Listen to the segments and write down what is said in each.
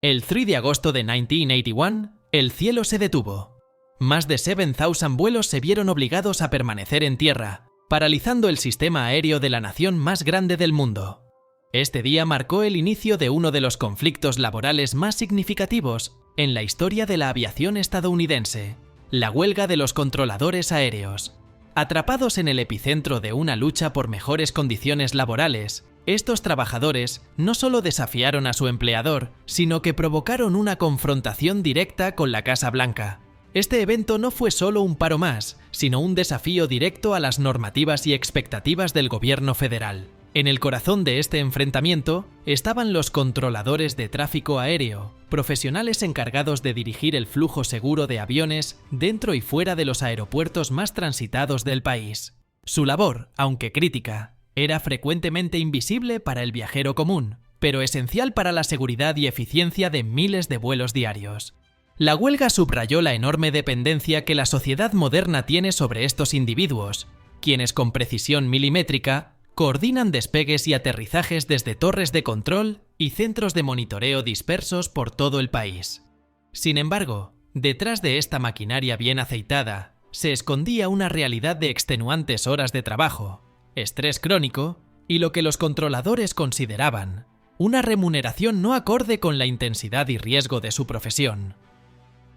El 3 de agosto de 1981, el cielo se detuvo. Más de 7,000 vuelos se vieron obligados a permanecer en tierra, paralizando el sistema aéreo de la nación más grande del mundo. Este día marcó el inicio de uno de los conflictos laborales más significativos en la historia de la aviación estadounidense, la huelga de los controladores aéreos. Atrapados en el epicentro de una lucha por mejores condiciones laborales, estos trabajadores no solo desafiaron a su empleador, sino que provocaron una confrontación directa con la Casa Blanca. Este evento no fue solo un paro más, sino un desafío directo a las normativas y expectativas del gobierno federal. En el corazón de este enfrentamiento estaban los controladores de tráfico aéreo, profesionales encargados de dirigir el flujo seguro de aviones dentro y fuera de los aeropuertos más transitados del país. Su labor, aunque crítica, era frecuentemente invisible para el viajero común, pero esencial para la seguridad y eficiencia de miles de vuelos diarios. La huelga subrayó la enorme dependencia que la sociedad moderna tiene sobre estos individuos, quienes con precisión milimétrica coordinan despegues y aterrizajes desde torres de control y centros de monitoreo dispersos por todo el país. Sin embargo, detrás de esta maquinaria bien aceitada, se escondía una realidad de extenuantes horas de trabajo, estrés crónico y lo que los controladores consideraban una remuneración no acorde con la intensidad y riesgo de su profesión.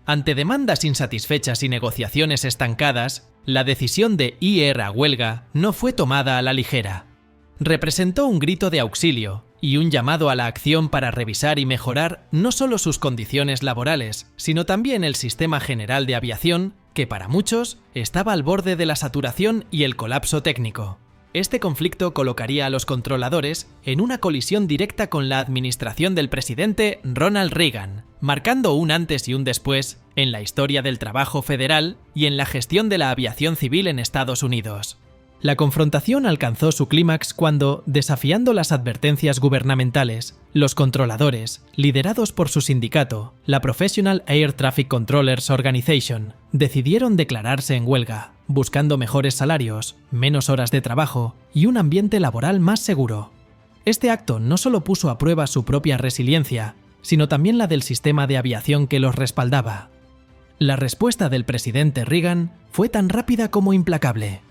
Ante demandas insatisfechas y negociaciones estancadas, la decisión de ir a huelga no fue tomada a la ligera. Representó un grito de auxilio y un llamado a la acción para revisar y mejorar no solo sus condiciones laborales, sino también el sistema general de aviación, que para muchos estaba al borde de la saturación y el colapso técnico. Este conflicto colocaría a los controladores en una colisión directa con la administración del presidente Ronald Reagan, marcando un antes y un después en la historia del trabajo federal y en la gestión de la aviación civil en Estados Unidos. La confrontación alcanzó su clímax cuando, desafiando las advertencias gubernamentales, los controladores, liderados por su sindicato, la Professional Air Traffic Controllers Organization, decidieron declararse en huelga, buscando mejores salarios, menos horas de trabajo y un ambiente laboral más seguro. Este acto no solo puso a prueba su propia resiliencia, sino también la del sistema de aviación que los respaldaba. La respuesta del presidente Reagan fue tan rápida como implacable.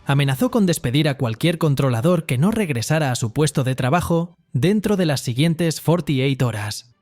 Amenazó con despedir a cualquier controlador que no regresara a su puesto de trabajo dentro de las siguientes 48 horas.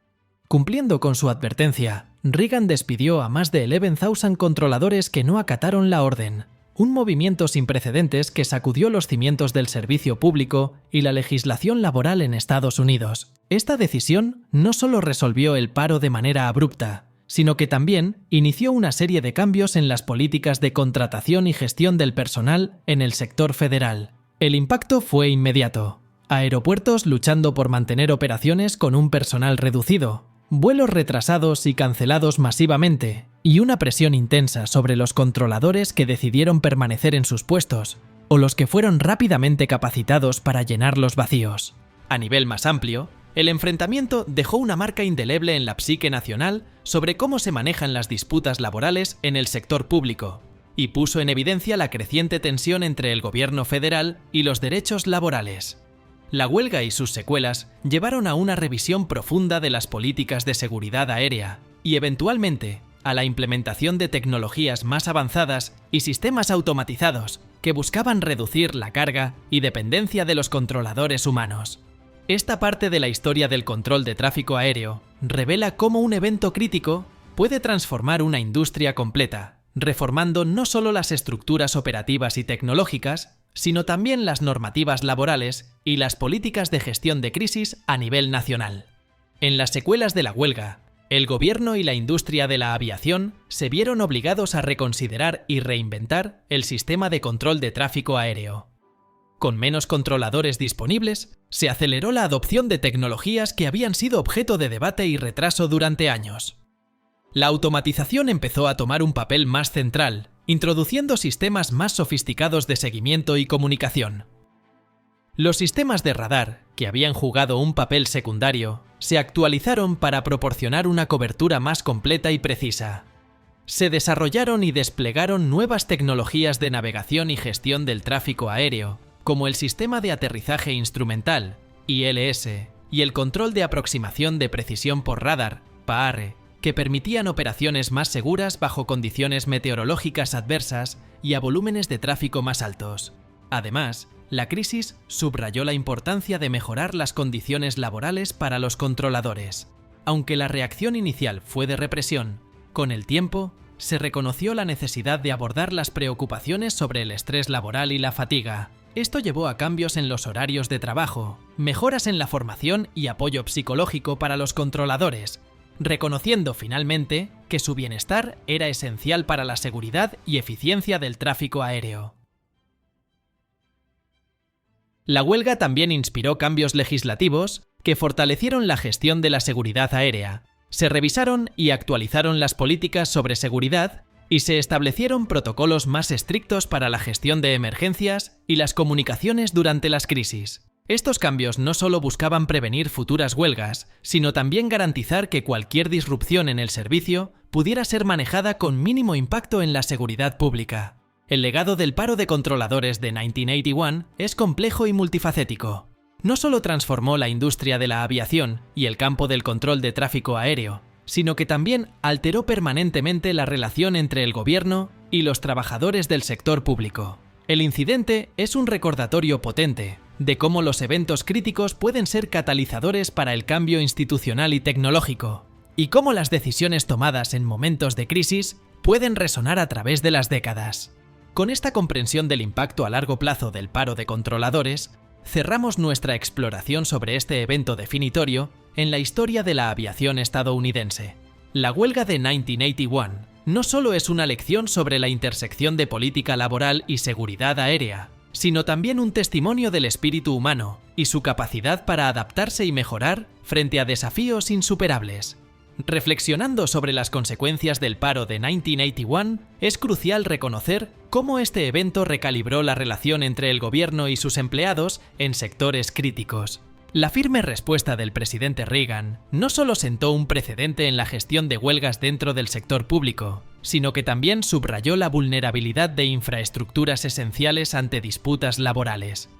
Cumpliendo con su advertencia, Reagan despidió a más de 11,000 controladores que no acataron la orden, un movimiento sin precedentes que sacudió los cimientos del servicio público y la legislación laboral en Estados Unidos. Esta decisión no solo resolvió el paro de manera abrupta, sino que también inició una serie de cambios en las políticas de contratación y gestión del personal en el sector federal. El impacto fue inmediato. Aeropuertos luchando por mantener operaciones con un personal reducido, vuelos retrasados y cancelados masivamente, y una presión intensa sobre los controladores que decidieron permanecer en sus puestos, o los que fueron rápidamente capacitados para llenar los vacíos. A nivel más amplio, el enfrentamiento dejó una marca indeleble en la psique nacional sobre cómo se manejan las disputas laborales en el sector público, y puso en evidencia la creciente tensión entre el gobierno federal y los derechos laborales. La huelga y sus secuelas llevaron a una revisión profunda de las políticas de seguridad aérea y, eventualmente, a la implementación de tecnologías más avanzadas y sistemas automatizados que buscaban reducir la carga y dependencia de los controladores humanos. Esta parte de la historia del control de tráfico aéreo revela cómo un evento crítico puede transformar una industria completa, reformando no solo las estructuras operativas y tecnológicas, sino también las normativas laborales y las políticas de gestión de crisis a nivel nacional. En las secuelas de la huelga, el gobierno y la industria de la aviación se vieron obligados a reconsiderar y reinventar el sistema de control de tráfico aéreo. Con menos controladores disponibles, se aceleró la adopción de tecnologías que habían sido objeto de debate y retraso durante años. La automatización empezó a tomar un papel más central, introduciendo sistemas más sofisticados de seguimiento y comunicación. Los sistemas de radar, que habían jugado un papel secundario, se actualizaron para proporcionar una cobertura más completa y precisa. Se desarrollaron y desplegaron nuevas tecnologías de navegación y gestión del tráfico aéreo, como el Sistema de Aterrizaje Instrumental, ILS, y el control de aproximación de precisión por radar, PAR, que permitían operaciones más seguras bajo condiciones meteorológicas adversas y a volúmenes de tráfico más altos. Además, la crisis subrayó la importancia de mejorar las condiciones laborales para los controladores. Aunque la reacción inicial fue de represión, con el tiempo se reconoció la necesidad de abordar las preocupaciones sobre el estrés laboral y la fatiga. Esto llevó a cambios en los horarios de trabajo, mejoras en la formación y apoyo psicológico para los controladores, reconociendo finalmente que su bienestar era esencial para la seguridad y eficiencia del tráfico aéreo. La huelga también inspiró cambios legislativos que fortalecieron la gestión de la seguridad aérea. Se revisaron y actualizaron las políticas sobre seguridad y se establecieron protocolos más estrictos para la gestión de emergencias y las comunicaciones durante las crisis. Estos cambios no solo buscaban prevenir futuras huelgas, sino también garantizar que cualquier disrupción en el servicio pudiera ser manejada con mínimo impacto en la seguridad pública. El legado del paro de controladores de 1981 es complejo y multifacético. No solo transformó la industria de la aviación y el campo del control de tráfico aéreo, sino que también alteró permanentemente la relación entre el gobierno y los trabajadores del sector público. El incidente es un recordatorio potente de cómo los eventos críticos pueden ser catalizadores para el cambio institucional y tecnológico, y cómo las decisiones tomadas en momentos de crisis pueden resonar a través de las décadas. Con esta comprensión del impacto a largo plazo del paro de controladores, cerramos nuestra exploración sobre este evento definitorio en la historia de la aviación estadounidense. La huelga de 1981 no solo es una lección sobre la intersección de política laboral y seguridad aérea, sino también un testimonio del espíritu humano y su capacidad para adaptarse y mejorar frente a desafíos insuperables. Reflexionando sobre las consecuencias del paro de 1981, es crucial reconocer cómo este evento recalibró la relación entre el gobierno y sus empleados en sectores críticos. La firme respuesta del presidente Reagan no solo sentó un precedente en la gestión de huelgas dentro del sector público, sino que también subrayó la vulnerabilidad de infraestructuras esenciales ante disputas laborales.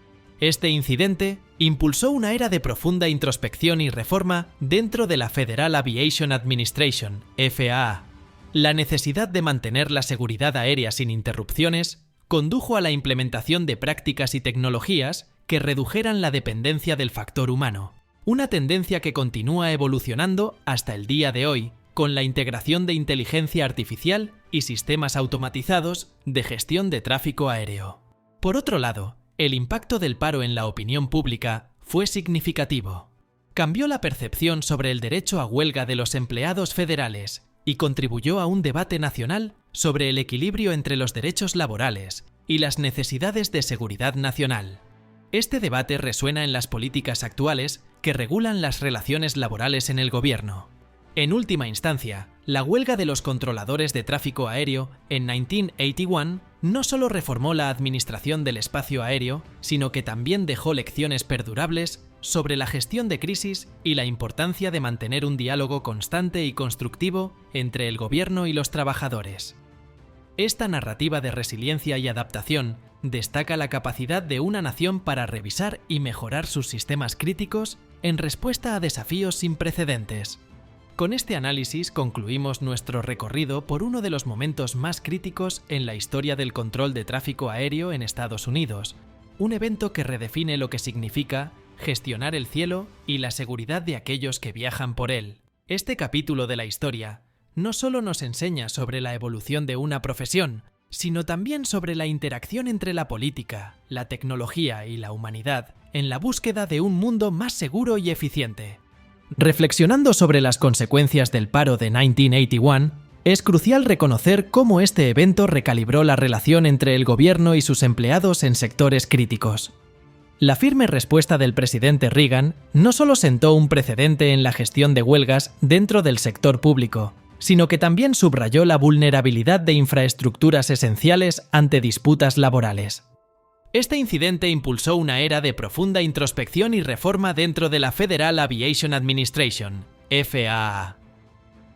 Este incidente impulsó una era de profunda introspección y reforma dentro de la Federal Aviation Administration, FAA. La necesidad de mantener la seguridad aérea sin interrupciones condujo a la implementación de prácticas y tecnologías que redujeran la dependencia del factor humano, una tendencia que continúa evolucionando hasta el día de hoy, con la integración de inteligencia artificial y sistemas automatizados de gestión de tráfico aéreo. Por otro lado, el impacto del paro en la opinión pública fue significativo. Cambió la percepción sobre el derecho a huelga de los empleados federales y contribuyó a un debate nacional sobre el equilibrio entre los derechos laborales y las necesidades de seguridad nacional. Este debate resuena en las políticas actuales que regulan las relaciones laborales en el gobierno. En última instancia, la huelga de los controladores de tráfico aéreo en 1981 no solo reformó la administración del espacio aéreo, sino que también dejó lecciones perdurables sobre la gestión de crisis y la importancia de mantener un diálogo constante y constructivo entre el gobierno y los trabajadores. Esta narrativa de resiliencia y adaptación destaca la capacidad de una nación para revisar y mejorar sus sistemas críticos en respuesta a desafíos sin precedentes. Con este análisis concluimos nuestro recorrido por uno de los momentos más críticos en la historia del control de tráfico aéreo en Estados Unidos, un evento que redefine lo que significa gestionar el cielo y la seguridad de aquellos que viajan por él. Este capítulo de la historia no solo nos enseña sobre la evolución de una profesión, sino también sobre la interacción entre la política, la tecnología y la humanidad en la búsqueda de un mundo más seguro y eficiente. Reflexionando sobre las consecuencias del paro de 1981, es crucial reconocer cómo este evento recalibró la relación entre el gobierno y sus empleados en sectores críticos. La firme respuesta del presidente Reagan no solo sentó un precedente en la gestión de huelgas dentro del sector público, sino que también subrayó la vulnerabilidad de infraestructuras esenciales ante disputas laborales. Este incidente impulsó una era de profunda introspección y reforma dentro de la Federal Aviation Administration, FAA.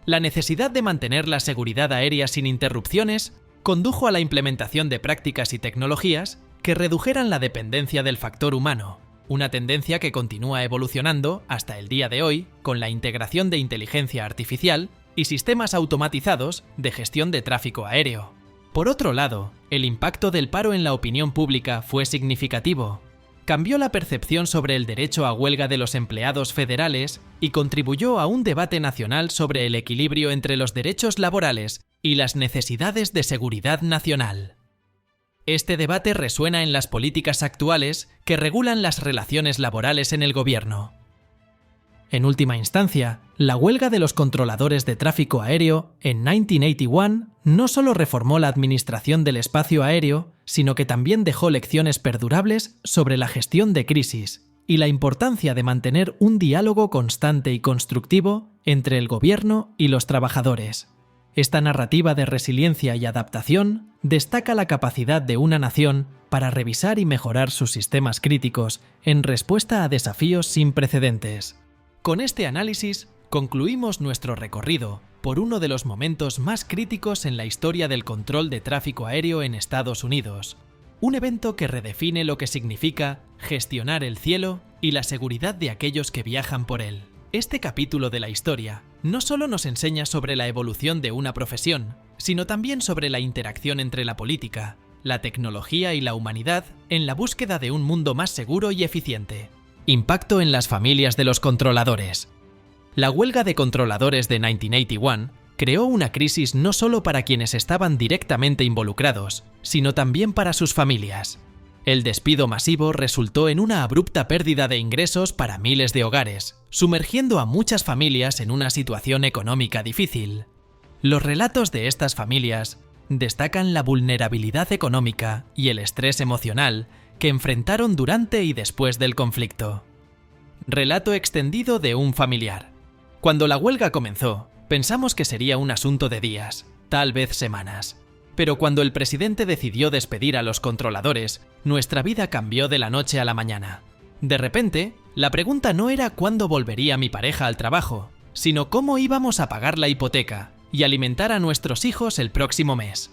La necesidad de mantener la seguridad aérea sin interrupciones condujo a la implementación de prácticas y tecnologías que redujeran la dependencia del factor humano una tendencia que continúa evolucionando hasta el día de hoy con la integración de inteligencia artificial y sistemas automatizados de gestión de tráfico aéreo. Por otro lado, el impacto del paro en la opinión pública fue significativo. Cambió la percepción sobre el derecho a huelga de los empleados federales y contribuyó a un debate nacional sobre el equilibrio entre los derechos laborales y las necesidades de seguridad nacional. Este debate resuena en las políticas actuales que regulan las relaciones laborales en el gobierno. En última instancia, la huelga de los controladores de tráfico aéreo en 1981 no solo reformó la administración del espacio aéreo, sino que también dejó lecciones perdurables sobre la gestión de crisis y la importancia de mantener un diálogo constante y constructivo entre el gobierno y los trabajadores. Esta narrativa de resiliencia y adaptación destaca la capacidad de una nación para revisar y mejorar sus sistemas críticos en respuesta a desafíos sin precedentes. Con este análisis, concluimos nuestro recorrido por uno de los momentos más críticos en la historia del control de tráfico aéreo en Estados Unidos, un evento que redefine lo que significa gestionar el cielo y la seguridad de aquellos que viajan por él. Este capítulo de la historia no solo nos enseña sobre la evolución de una profesión, sino también sobre la interacción entre la política, la tecnología y la humanidad en la búsqueda de un mundo más seguro y eficiente. Impacto en las familias de los controladores. La huelga de controladores de 1981 creó una crisis no solo para quienes estaban directamente involucrados, sino también para sus familias. El despido masivo resultó en una abrupta pérdida de ingresos para miles de hogares, sumergiendo a muchas familias en una situación económica difícil. Los relatos de estas familias destacan la vulnerabilidad económica y el estrés emocional que enfrentaron durante y después del conflicto. Relato extendido de un familiar. Cuando la huelga comenzó, pensamos que sería un asunto de días, tal vez semanas. Pero cuando el presidente decidió despedir a los controladores, nuestra vida cambió de la noche a la mañana. De repente, la pregunta no era cuándo volvería mi pareja al trabajo, sino cómo íbamos a pagar la hipoteca y alimentar a nuestros hijos el próximo mes.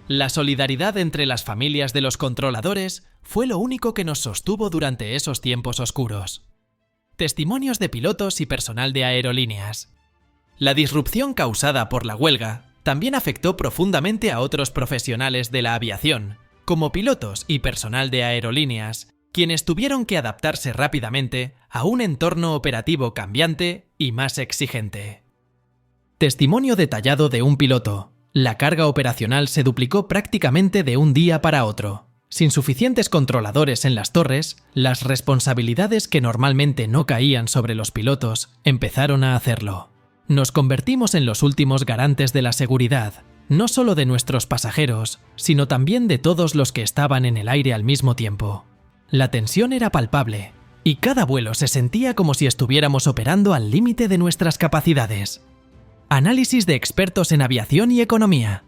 La solidaridad entre las familias de los controladores fue lo único que nos sostuvo durante esos tiempos oscuros. Testimonios de pilotos y personal de aerolíneas. La disrupción causada por la huelga también afectó profundamente a otros profesionales de la aviación, como pilotos y personal de aerolíneas, quienes tuvieron que adaptarse rápidamente a un entorno operativo cambiante y más exigente. Testimonio detallado de un piloto. La carga operacional se duplicó prácticamente de un día para otro. Sin suficientes controladores en las torres, las responsabilidades que normalmente no caían sobre los pilotos empezaron a hacerlo. Nos convertimos en los últimos garantes de la seguridad, no solo de nuestros pasajeros, sino también de todos los que estaban en el aire al mismo tiempo. La tensión era palpable, y cada vuelo se sentía como si estuviéramos operando al límite de nuestras capacidades. Análisis de expertos en aviación y economía.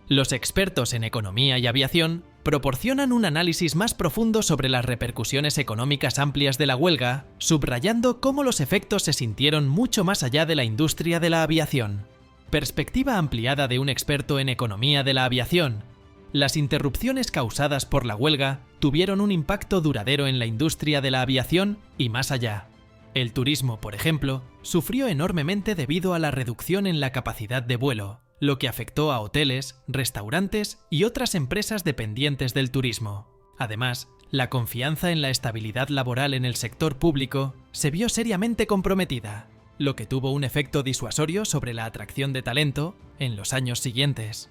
Los expertos en economía y aviación proporcionan un análisis más profundo sobre las repercusiones económicas amplias de la huelga, subrayando cómo los efectos se sintieron mucho más allá de la industria de la aviación. Perspectiva ampliada de un experto en economía de la aviación. Las interrupciones causadas por la huelga tuvieron un impacto duradero en la industria de la aviación y más allá. El turismo, por ejemplo, sufrió enormemente debido a la reducción en la capacidad de vuelo, lo que afectó a hoteles, restaurantes y otras empresas dependientes del turismo. Además, la confianza en la estabilidad laboral en el sector público se vio seriamente comprometida, lo que tuvo un efecto disuasorio sobre la atracción de talento en los años siguientes.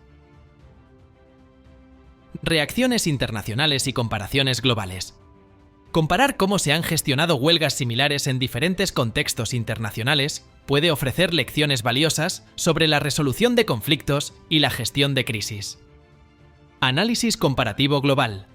Reacciones internacionales y comparaciones globales. Comparar cómo se han gestionado huelgas similares en diferentes contextos internacionales puede ofrecer lecciones valiosas sobre la resolución de conflictos y la gestión de crisis. Análisis comparativo global.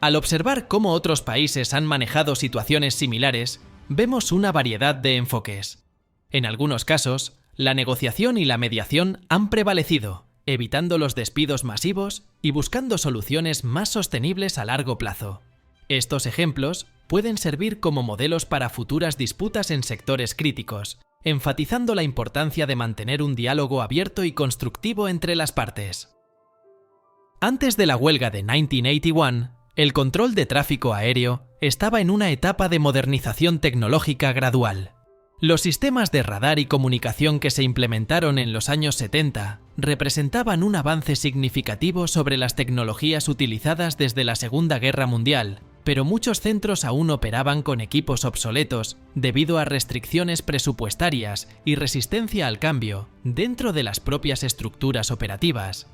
Al observar cómo otros países han manejado situaciones similares, vemos una variedad de enfoques. En algunos casos, la negociación y la mediación han prevalecido, evitando los despidos masivos y buscando soluciones más sostenibles a largo plazo. Estos ejemplos pueden servir como modelos para futuras disputas en sectores críticos, enfatizando la importancia de mantener un diálogo abierto y constructivo entre las partes. Antes de la huelga de 1981, el control de tráfico aéreo estaba en una etapa de modernización tecnológica gradual. Los sistemas de radar y comunicación que se implementaron en los años 70 representaban un avance significativo sobre las tecnologías utilizadas desde la Segunda Guerra Mundial, pero muchos centros aún operaban con equipos obsoletos debido a restricciones presupuestarias y resistencia al cambio dentro de las propias estructuras operativas.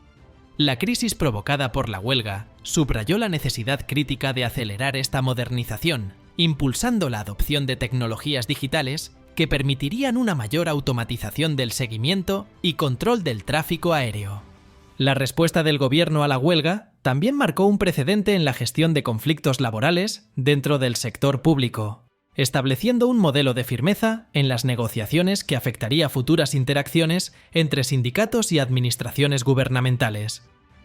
La crisis provocada por la huelga subrayó la necesidad crítica de acelerar esta modernización, impulsando la adopción de tecnologías digitales que permitirían una mayor automatización del seguimiento y control del tráfico aéreo. La respuesta del gobierno a la huelga también marcó un precedente en la gestión de conflictos laborales dentro del sector público, estableciendo un modelo de firmeza en las negociaciones que afectaría futuras interacciones entre sindicatos y administraciones gubernamentales.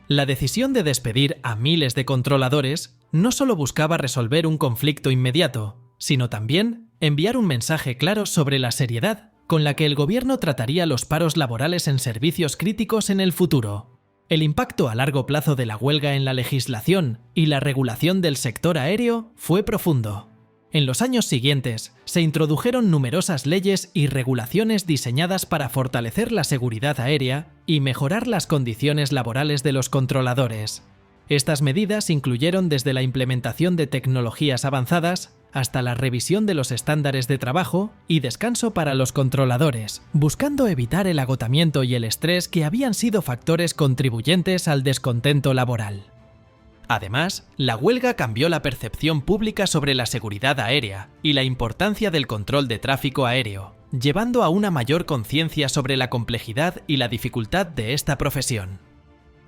La decisión de despedir a miles de controladores no solo buscaba resolver un conflicto inmediato, sino también enviar un mensaje claro sobre la seriedad con la que el gobierno trataría los paros laborales en servicios críticos en el futuro. El impacto a largo plazo de la huelga en la legislación y la regulación del sector aéreo fue profundo. En los años siguientes, se introdujeron numerosas leyes y regulaciones diseñadas para fortalecer la seguridad aérea y mejorar las condiciones laborales de los controladores. Estas medidas incluyeron desde la implementación de tecnologías avanzadas hasta la revisión de los estándares de trabajo y descanso para los controladores, buscando evitar el agotamiento y el estrés que habían sido factores contribuyentes al descontento laboral. Además, la huelga cambió la percepción pública sobre la seguridad aérea y la importancia del control de tráfico aéreo, llevando a una mayor conciencia sobre la complejidad y la dificultad de esta profesión.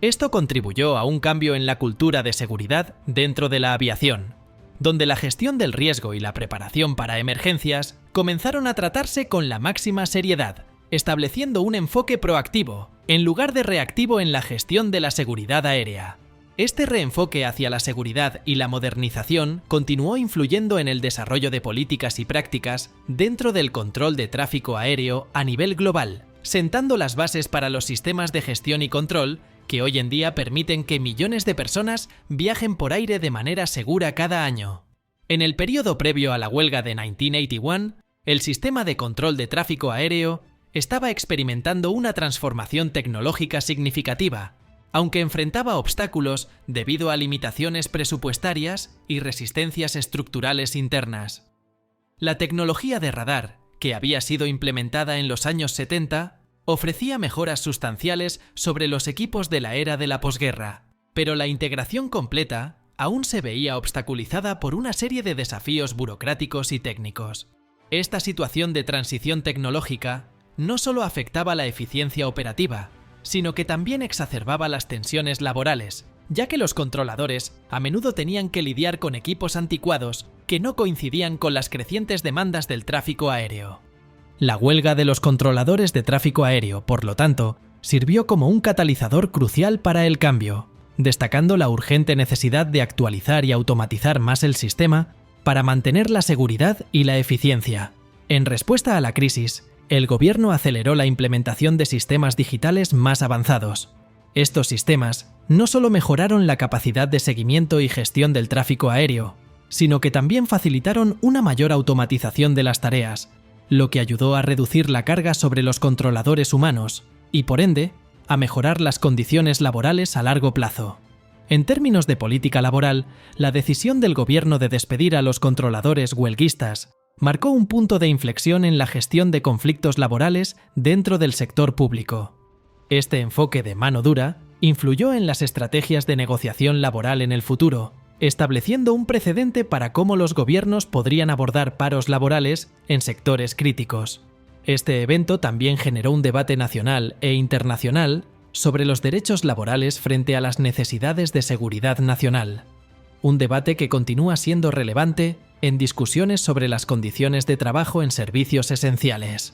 Esto contribuyó a un cambio en la cultura de seguridad dentro de la aviación, donde la gestión del riesgo y la preparación para emergencias comenzaron a tratarse con la máxima seriedad, estableciendo un enfoque proactivo, en lugar de reactivo en la gestión de la seguridad aérea. Este reenfoque hacia la seguridad y la modernización continuó influyendo en el desarrollo de políticas y prácticas dentro del control de tráfico aéreo a nivel global, sentando las bases para los sistemas de gestión y control que hoy en día permiten que millones de personas viajen por aire de manera segura cada año. En el periodo previo a la huelga de 1981, el sistema de control de tráfico aéreo estaba experimentando una transformación tecnológica significativa, aunque enfrentaba obstáculos debido a limitaciones presupuestarias y resistencias estructurales internas. La tecnología de radar, que había sido implementada en los años 70, ofrecía mejoras sustanciales sobre los equipos de la era de la posguerra, pero la integración completa aún se veía obstaculizada por una serie de desafíos burocráticos y técnicos. Esta situación de transición tecnológica no solo afectaba la eficiencia operativa, sino que también exacerbaba las tensiones laborales, ya que los controladores a menudo tenían que lidiar con equipos anticuados que no coincidían con las crecientes demandas del tráfico aéreo. La huelga de los controladores de tráfico aéreo, por lo tanto, sirvió como un catalizador crucial para el cambio, destacando la urgente necesidad de actualizar y automatizar más el sistema para mantener la seguridad y la eficiencia. En respuesta a la crisis, el gobierno aceleró la implementación de sistemas digitales más avanzados. Estos sistemas no solo mejoraron la capacidad de seguimiento y gestión del tráfico aéreo, sino que también facilitaron una mayor automatización de las tareas, lo que ayudó a reducir la carga sobre los controladores humanos y, por ende, a mejorar las condiciones laborales a largo plazo. En términos de política laboral, la decisión del gobierno de despedir a los controladores huelguistas marcó un punto de inflexión en la gestión de conflictos laborales dentro del sector público. Este enfoque de mano dura influyó en las estrategias de negociación laboral en el futuro, estableciendo un precedente para cómo los gobiernos podrían abordar paros laborales en sectores críticos. Este evento también generó un debate nacional e internacional sobre los derechos laborales frente a las necesidades de seguridad nacional. Un debate que continúa siendo relevante en discusiones sobre las condiciones de trabajo en servicios esenciales.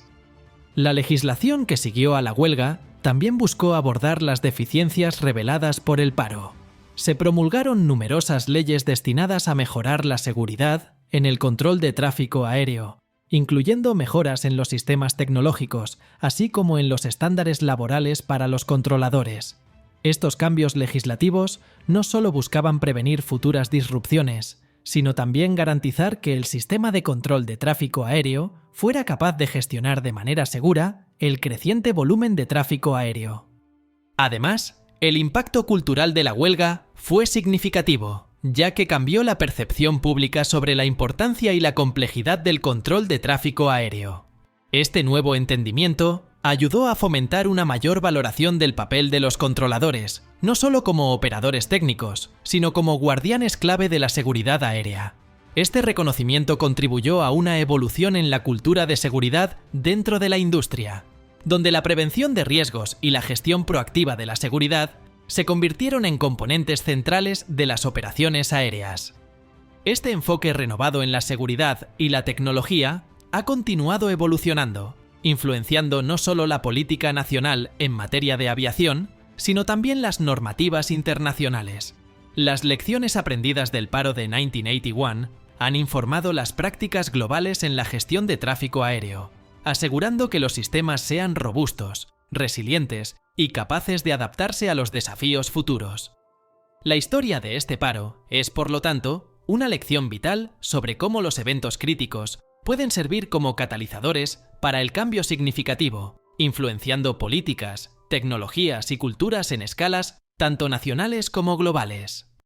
La legislación que siguió a la huelga también buscó abordar las deficiencias reveladas por el paro. Se promulgaron numerosas leyes destinadas a mejorar la seguridad en el control de tráfico aéreo, incluyendo mejoras en los sistemas tecnológicos, así como en los estándares laborales para los controladores. Estos cambios legislativos no solo buscaban prevenir futuras disrupciones, sino también garantizar que el sistema de control de tráfico aéreo fuera capaz de gestionar de manera segura el creciente volumen de tráfico aéreo. Además, el impacto cultural de la huelga fue significativo, ya que cambió la percepción pública sobre la importancia y la complejidad del control de tráfico aéreo. Este nuevo entendimiento ayudó a fomentar una mayor valoración del papel de los controladores, no solo como operadores técnicos, sino como guardianes clave de la seguridad aérea. Este reconocimiento contribuyó a una evolución en la cultura de seguridad dentro de la industria, donde la prevención de riesgos y la gestión proactiva de la seguridad se convirtieron en componentes centrales de las operaciones aéreas. Este enfoque renovado en la seguridad y la tecnología ha continuado evolucionando, influenciando no solo la política nacional en materia de aviación, sino también las normativas internacionales. Las lecciones aprendidas del paro de 1981 han informado las prácticas globales en la gestión de tráfico aéreo, asegurando que los sistemas sean robustos, resilientes y capaces de adaptarse a los desafíos futuros. La historia de este paro es, por lo tanto, una lección vital sobre cómo los eventos críticos pueden servir como catalizadores para el cambio significativo, influenciando políticas, tecnologías y culturas en escalas tanto nacionales como globales.